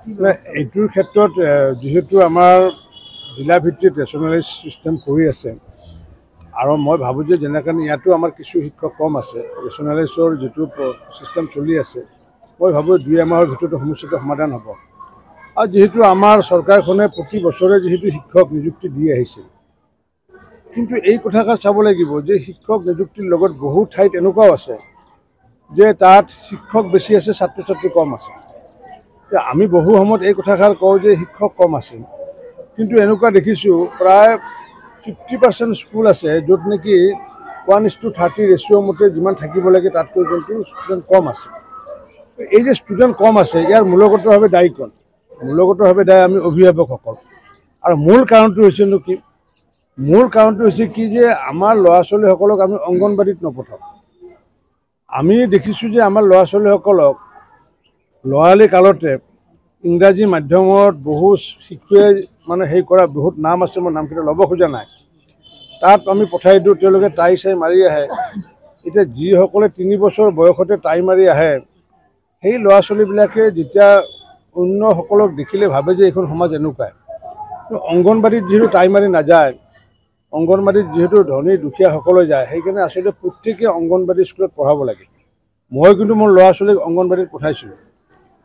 এইটোৰ ক্ষেত্ৰত যেহেতু আমাৰ জিলা ভিত্তিত ৰেচনেলাইজ চিষ্টেম কৰি আছে আৰু মই ভাবোঁ যে যেনেকৈ ইয়াতো আমাৰ কিছু শিক্ষক কম আছে ৰেচনেলাইজৰ যিটো চিষ্টেম চলি আছে মই ভাবোঁ 2 মাহৰ ভিতৰত সমস্যাটো সমাধান হ'ব আৰু যেহেতু আমাৰ চৰকাৰখনে প্ৰতি বছৰে যেহেতু শিক্ষক নিযুক্তি দি আহিছে কিন্তু এই কথাষাৰ চাব লাগিব যে শিক্ষক নিযুক্তিৰ লগত বহু ঠাইত এনেকুৱাও আছে যে তাত শিক্ষক বেছি আছে ছাত্ৰ ছাত্ৰী কম আছে আমি বহু সময়ত এই কথাষাৰ কওঁ যে শিক্ষক কম আছে কিন্তু এনেকুৱা দেখিছোঁ প্ৰায় 50% স্কুল আছে য'ত নেকি 1:30 ৰেচিঅ' মতে যিমান থাকিব লাগে তাতকৈ কিন্তু ষ্টুডেণ্ট কম আছে এই যে ষ্টুডেণ্ট কম আছে ইয়াৰ মূলগতভাৱে দায়ী কোন মূলগতভাৱে দায়ী আমি অভিভাৱকসকল আৰু মূল কাৰণটো হৈছেনো কি মূল কাৰণটো হৈছে কি যে আমাৰ ল'ৰা ছোৱালীসকলক আমি অংগনবাড়ীত নপঠাওঁ আমি দেখিছোঁ যে আমাৰ ল'ৰা ছোৱালীসকলক লৰালি কালতে ইংৰাজী মাধ্যমত বহু শিশুৱে মানে হেৰি কৰা বহুত নাম আছে মই নামকেইটা ল'ব খোজা নাই তাত আমি পঠাই দিওঁ তেওঁলোকে টাই চাই মাৰি আহে এতিয়া যিসকলে 3 বছৰ বয়সতে টাই মাৰি আহে সেই ল'ৰা ছোৱালীবিলাকে যেতিয়া অন্যসকলক দেখিলে ভাবে যে এইখন সমাজ এনেকুৱাই অংগনবাড়ীত যিহেতু টাই মাৰি নাযায় অংগনবাড়ীত যিহেতু ধনী দুখীয়াসকলে যায় সেইকাৰণে আচলতে প্ৰত্যেকে অংগনবাড়ী স্কুলত পঢ়াব লাগে মই কিন্তু মোৰ ল'ৰা ছোৱালীক অংগনবাড়ীত পঠাইছিলোঁ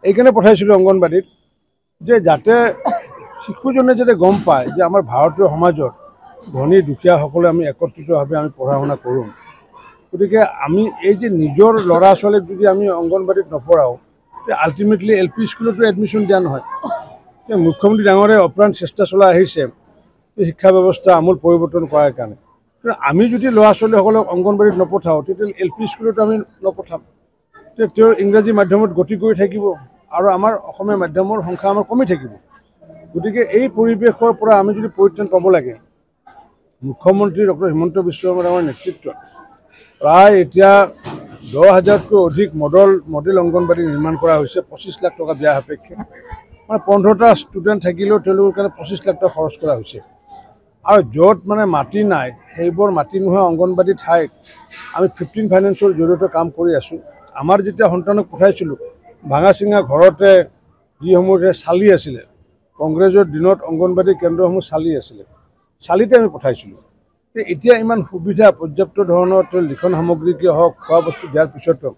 এইকাৰণে পঠাইছিলোঁ অংগনবাড়ীত যে যাতে শিশুজনে যাতে গম পায় যে আমাৰ ভাৰতীয় সমাজত ধনী দুখীয়াসকলে আমি একত্ৰিতভাৱে আমি পঢ়া শুনা কৰোঁ গতিকে আমি এই যে নিজৰ ল'ৰা ছোৱালীক যদি আমি অংগনবাড়ীত নপঢ়াওঁ আল্টিমেটলি LP স্কুলতো এডমিশ্যন দিয়া নহয় মুখ্যমন্ত্ৰী ডাঙৰে অপ্ৰাণ চেষ্টা চলাই আহিছে শিক্ষা ব্যৱস্থা আমূল পৰিৱৰ্তন কৰাৰ কাৰণে আমি যদি ল'ৰা ছোৱালীসকলক অংগনবাড়ীত নপঠাওঁ তেতিয়া LP স্কুলতো আমি নপঠাম তেওঁৰ ইংৰাজী মাধ্যমত গতি কৰি থাকিব আৰু আমাৰ অসমীয়া মাধ্যমৰ সংখ্যা আমাৰ কমি থাকিব গতিকে এই পৰিৱেশৰ পৰা আমি যদি পৰিত্ৰাণ পাব লাগে মুখ্যমন্ত্ৰী ডক্টৰ হিমন্ত বিশ্ব শৰ্মাৰ নেতৃত্বত প্ৰায় এতিয়া 10,000তকৈ অধিক মডেল অংগনবাড়ী নিৰ্মাণ কৰা হৈছে 25 লাখ টকা ব্যয় সাপেক্ষে মানে 15টা ষ্টুডেণ্ট থাকিলেও তেওঁলোকৰ কাৰণে 25 লাখ টকা খৰচ কৰা হৈছে আৰু য'ত মানে মাটি নাই সেইবোৰ মাটি নোহোৱা অংগনবাড়ী ঠাইত আমি 15 ফাইনেন্সৰ জৰিয়তে কাম কৰি আছোঁ আমাৰ যেতিয়া সন্তানক পঠাইছিলোঁ ভাঙা চিঙা ঘৰতে যিসমূহ চালি আছিলে কংগ্ৰেছৰ দিনত অংগনবাড়ী কেন্দ্ৰসমূহ চালি আছিলে চালিতে আমি পঠাইছিলোঁ এতিয়া ইমান সুবিধা পৰ্যাপ্ত ধৰণৰ লিখন সামগ্ৰীকে হওক খোৱা বস্তু দিয়াৰ পিছতো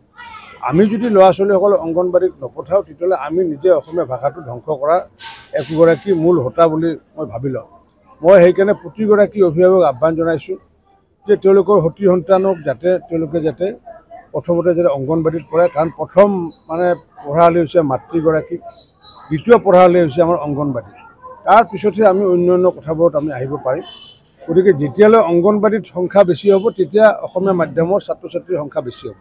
আমি যদি ল'ৰা ছোৱালীসকলক অংগনবাড়ীত নপঠাওঁ তেতিয়াহ'লে আমি নিজে অসমীয়া ভাষাটো ধ্বংস কৰা একগৰাকী মূল হোতা বুলি মই ভাবি লওঁ মই সেইকাৰণে প্ৰতিগৰাকী অভিভাৱক আহ্বান জনাইছোঁ যে তেওঁলোকৰ সতি সন্তানক তেওঁলোকে যাতে প্ৰথমতে যাতে অংগনবাড়ীত পঢ়ে কাৰণ প্ৰথম মানে পঢ়ালে হৈছে মাতৃগৰাকী দ্বিতীয় পঢ়ালে হৈছে আমাৰ অংগনবাড়ী তাৰ পিছতহে আমি অন্য কথাবোৰত আমি আহিব পাৰিম গতিকে যেতিয়ালৈ অংগনবাড়ীত সংখ্যা বেছি হ'ব তেতিয়া অসমীয়া মাধ্যমৰ ছাত্ৰ ছাত্ৰীৰ সংখ্যা বেছি হ'ব